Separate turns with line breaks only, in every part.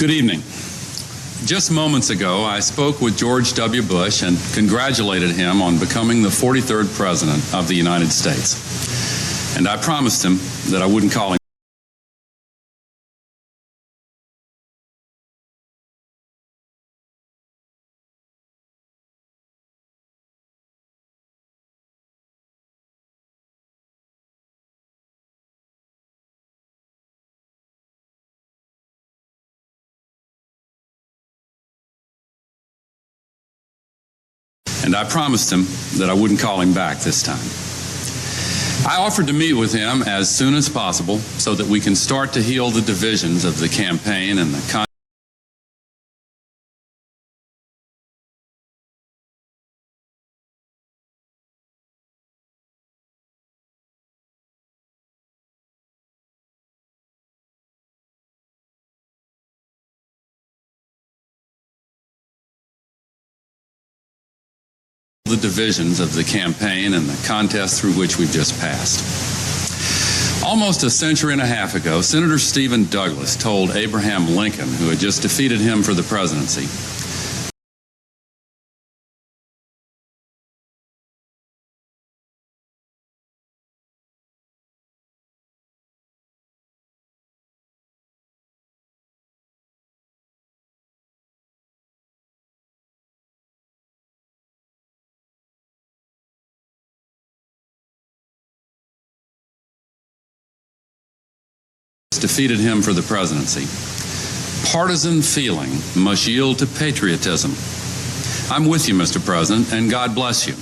Good evening. Just moments ago, I spoke with George W. Bush and congratulated him on becoming the 43rd President of the United States. And I promised him that I wouldn't call him back this time. I offered to meet with him as soon as possible so that we can start to heal the divisions of the campaign and the contest through which we've just passed. Almost a century and a half ago, Senator Stephen Douglas told Abraham Lincoln, who had just defeated him for the presidency, partisan feeling must yield to patriotism. I'm with you, Mr. President, and God bless you.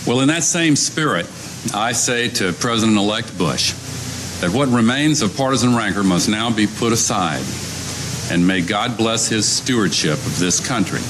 Well, in that same spirit, I say to President-elect Bush that what remains of partisan rancor must now be put aside, and may God bless his stewardship of this country.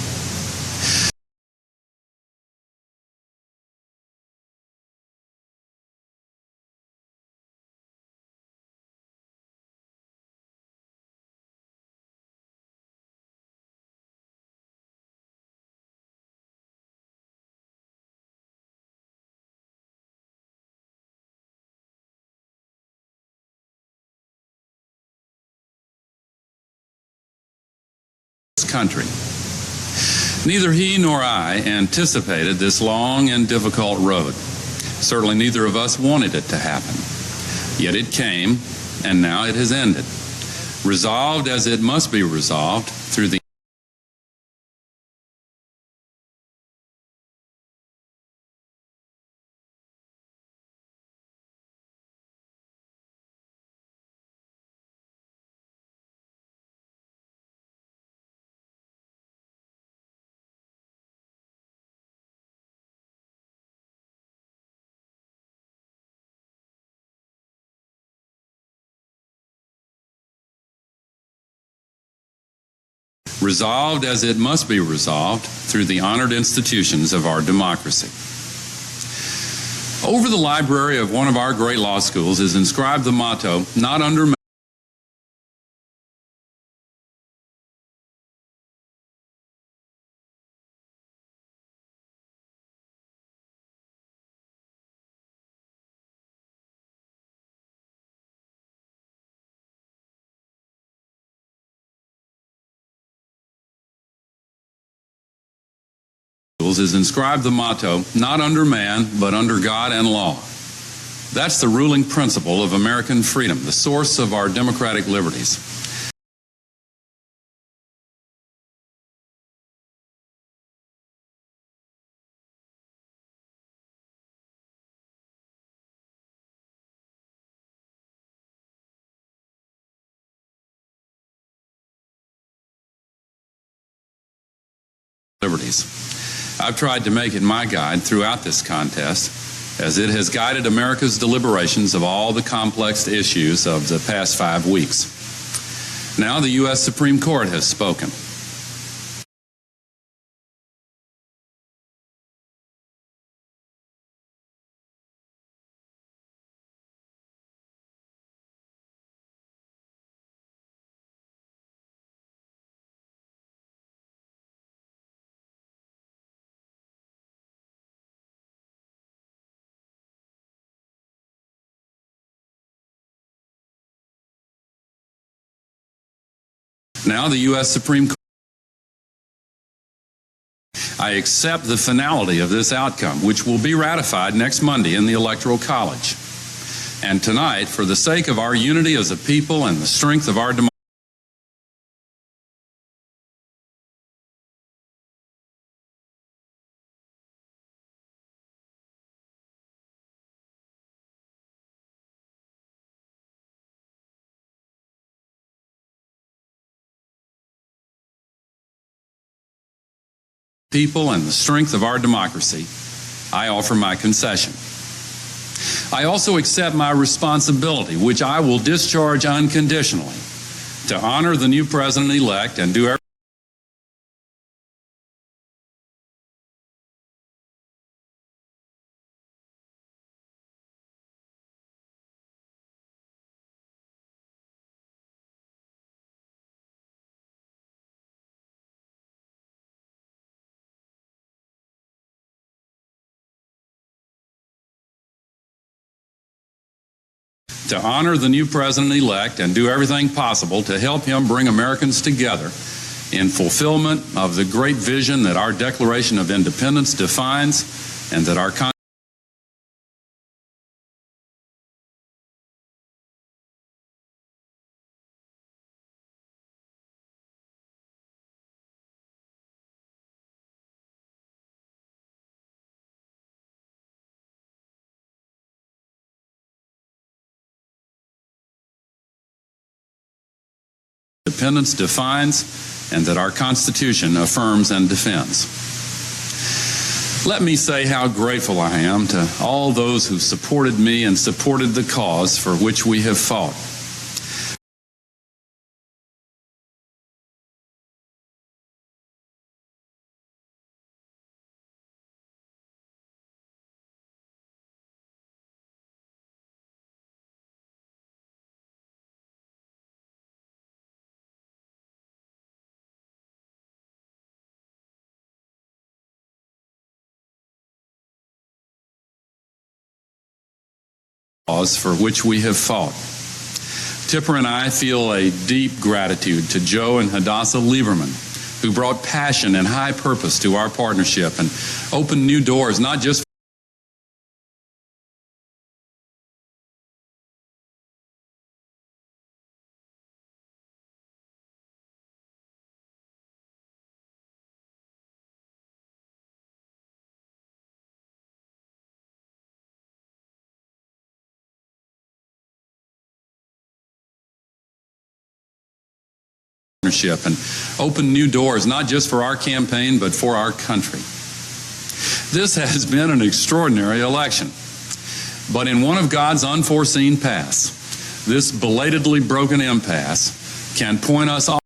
Neither he nor I anticipated this long and difficult road. Certainly neither of us wanted it to happen. Yet it came, and now it has ended. Resolved as it must be resolved through the resolved as it must be resolved through the honored institutions of our democracy. Over the library of one of our great law schools is inscribed the motto, "Not under not under man, but under God and law." That's the ruling principle of American freedom, the source of our democratic liberties. I've tried to make it my guide throughout this contest, as it has guided America's deliberations of all the complex issues of the past 5 weeks. Now the U.S. Supreme Court has spoken. Now the U.S. Supreme Court. I accept the finality of this outcome, which will be ratified next Monday in the Electoral College. And tonight, for the sake of our unity as a people and the strength of our democracy, I offer my concession. I also accept my responsibility, which I will discharge unconditionally, to honor the new president-elect and do everything possible to help him bring Americans together in fulfillment of the great vision that our Declaration of Independence defines and that our Independence defines and that our Constitution affirms and defends. Let me say how grateful I am to all those who supported me and supported the cause for which we have fought. For which we have fought. Tipper and I feel a deep gratitude to Joe and Hadassah Lieberman, who brought passion and high purpose to our partnership and opened new doors, not just and open new doors, not just for our campaign, but for our country. This has been an extraordinary election, but in one of God's unforeseen paths, this belatedly broken impasse can point us all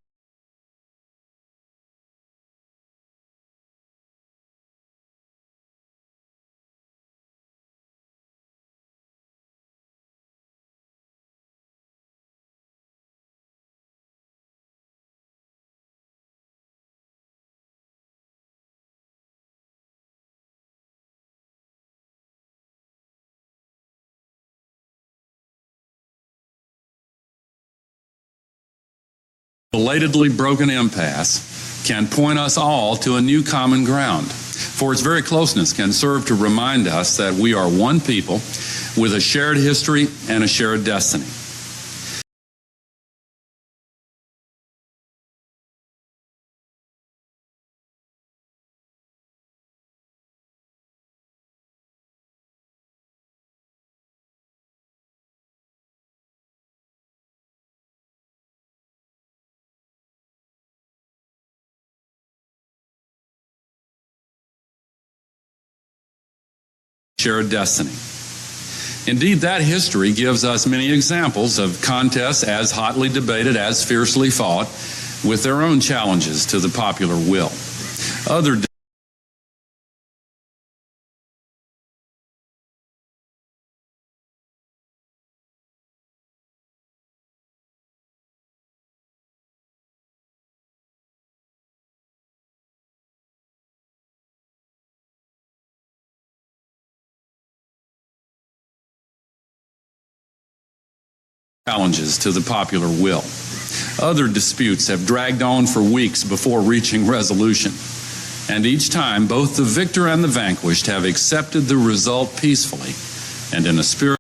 belatedly broken impasse can point us all to a new common ground, for its very closeness can serve to remind us that we are one people with a shared history and a shared destiny. Shared destiny. Indeed, that history gives us many examples of contests as hotly debated, as fiercely fought, with their own challenges to the popular will. Other challenges to the popular will. Other disputes have dragged on for weeks before reaching resolution. And each time, both the victor and the vanquished have accepted the result peacefully and in a spirit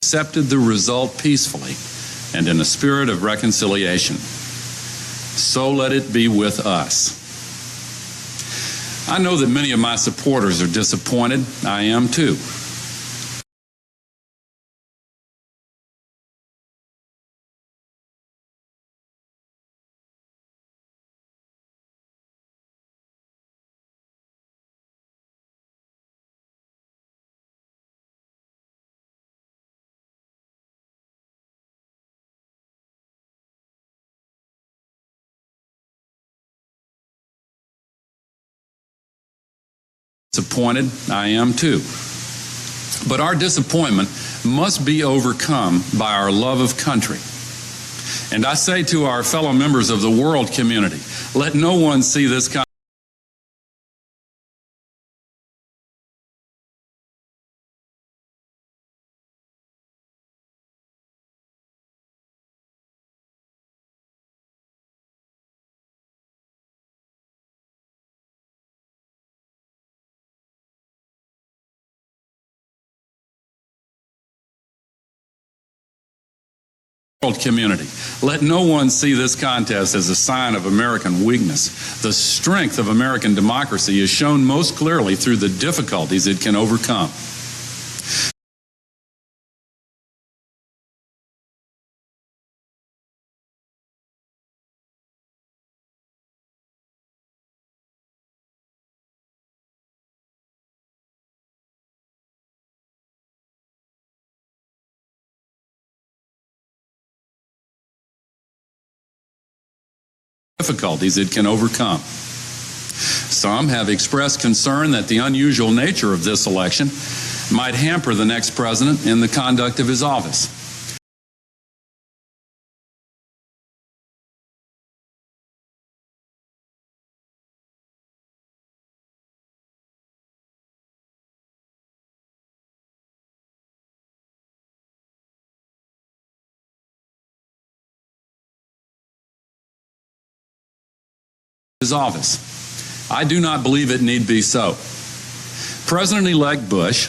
accepted the result peacefully and in a spirit of reconciliation. So let it be with us. I know that many of my supporters are disappointed. I am too. Disappointed, I am too. But our disappointment must be overcome by our love of country. And I say to our fellow members of the world community, let no one see this kind world community. Let no one see this contest as a sign of American weakness. The strength of American democracy is shown most clearly through the difficulties it can overcome. Difficulties it can overcome. Some have expressed concern that the unusual nature of this election might hamper the next president in the conduct of his office. I do not believe it need be so. President-elect Bush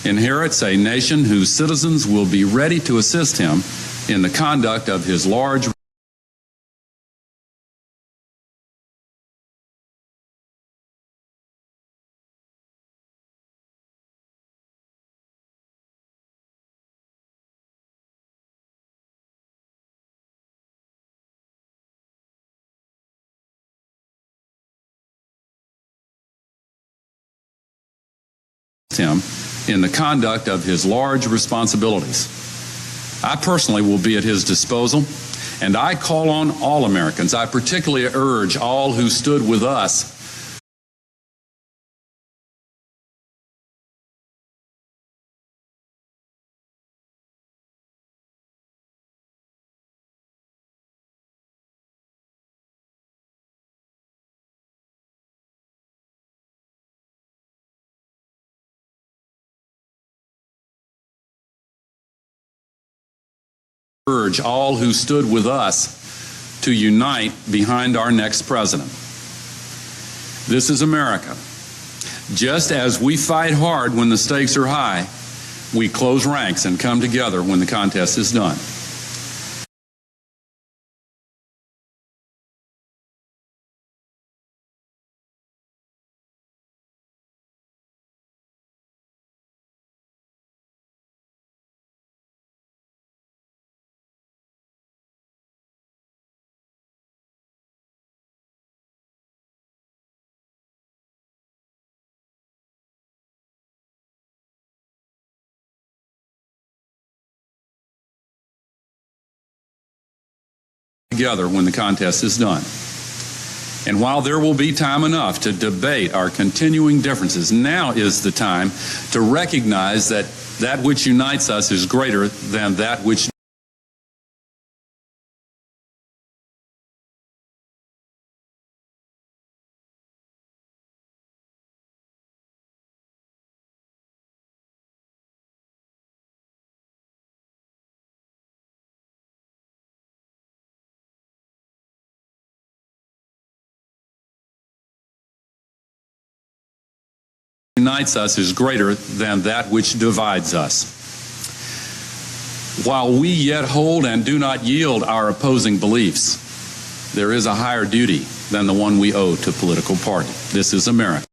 inherits a nation whose citizens will be ready to assist him in the conduct of his large him in the conduct of his large responsibilities. I personally will be at his disposal, and I call on all Americans. I particularly urge all who stood with us to unite behind our next president. This is America. Just as we fight hard when the stakes are high, we close ranks and come together when the contest is done. Together when the contest is done. And while there will be time enough to debate our continuing differences, now is the time to recognize that that which unites us is greater than that which unites us is greater than that which divides us. While we yet hold and do not yield our opposing beliefs, there is a higher duty than the one we owe to political party. This is America.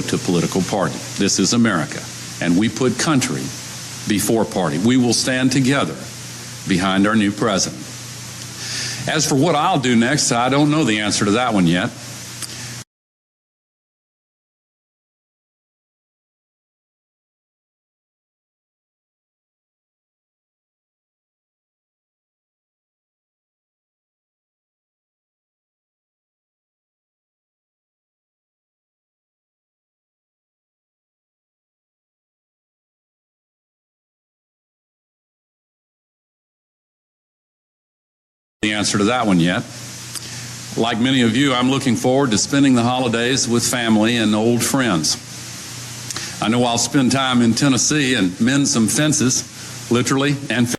To political party. This is America, and we put country before party. We will stand together behind our new president. As for what I'll do next, I don't know the answer to that one yet. The answer to that one yet. Like many of you, I'm looking forward to spending the holidays with family and old friends. I know I'll spend time in Tennessee and mend some fences, literally and figuratively.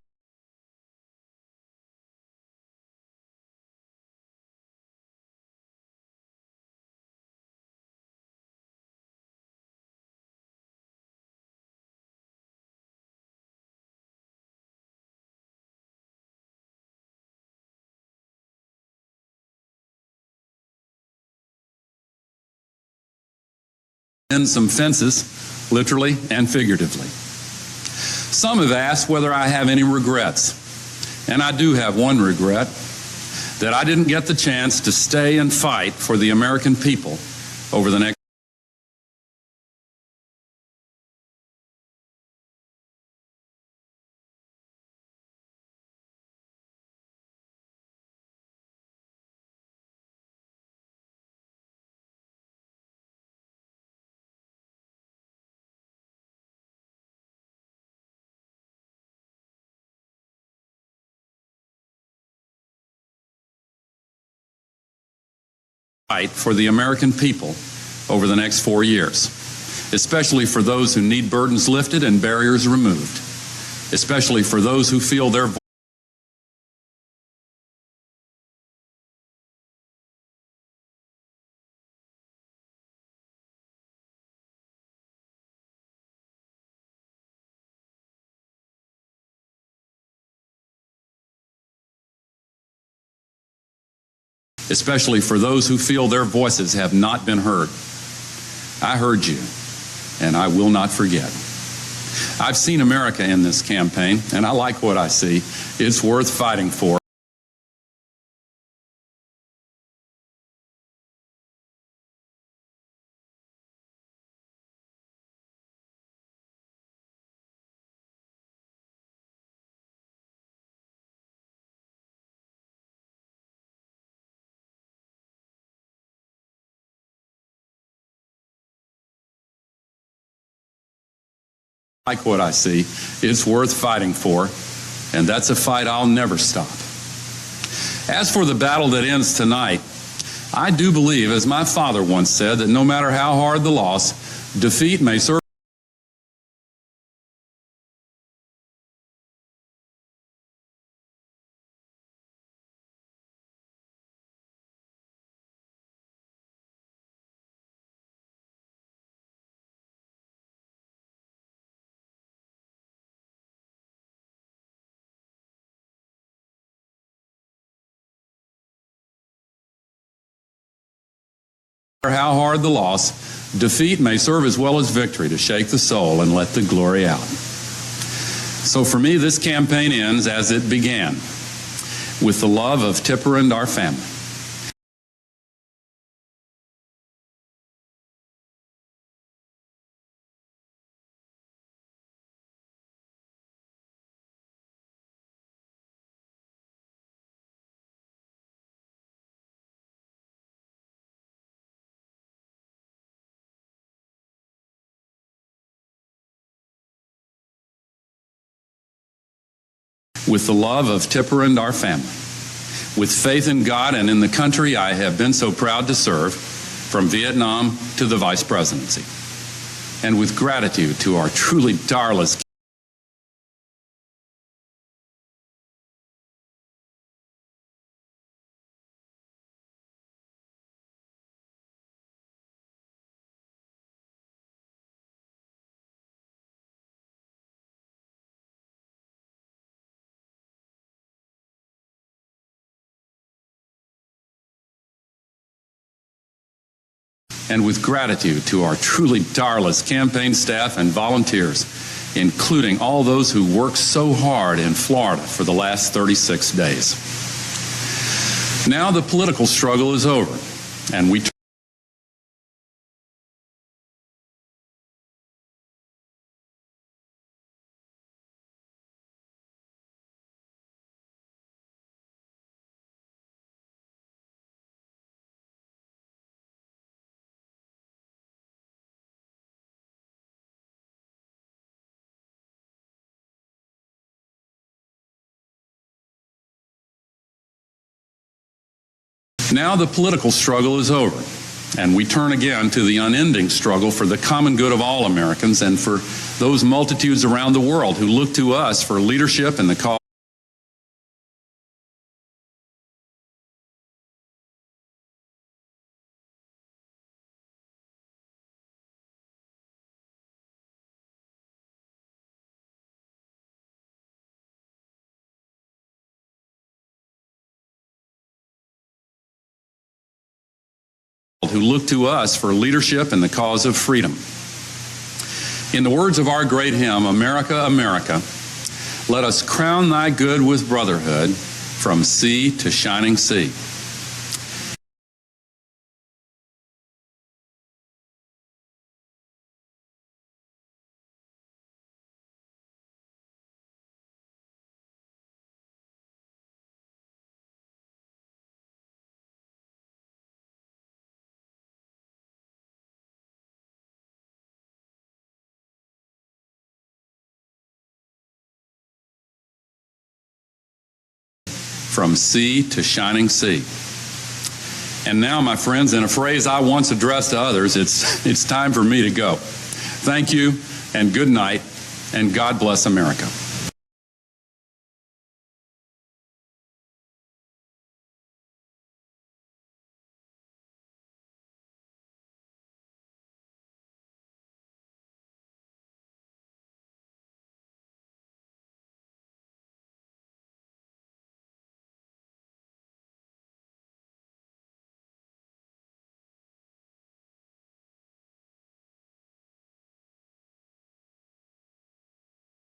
In some fences, literally and figuratively. Some have asked whether I have any regrets, and I do have one regret, that I didn't get the chance to stay and fight for the American people over the next fight for the American people over the next 4 years, especially for those who need burdens lifted and barriers removed, especially for those who feel their especially for those who feel their voices have not been heard. I heard you, and I will not forget. I've seen America in this campaign, and I like what I see. It's worth fighting for. Like what I see, it's worth fighting for, and that's a fight I'll never stop. As for the battle that ends tonight, I do believe, as my father once said, that no matter how hard the loss, defeat may serve how hard the loss, Defeat may serve as well as victory to shake the soul and let the glory out. So for me, this campaign ends as it began, with the love of Tipper and our family. With the love of Tipper and our family. With faith in God and in the country I have been so proud to serve, from Vietnam to the Vice Presidency. And with gratitude to our truly tireless and with gratitude to our truly tireless campaign staff and volunteers, including all those who worked so hard in Florida for the last 36 days. Now the political struggle is over, and we Now the political struggle is over, and we turn again to the unending struggle for the common good of all Americans and for those multitudes around the world who look to us for leadership in the cause. Who look to us for leadership in the cause of freedom. In the words of our great hymn, America, America, let us crown thy good with brotherhood from sea to shining sea. From sea to shining sea. And now, my friends, in a phrase I once addressed to others, it's time for me to go. Thank you, and good night, and God bless America.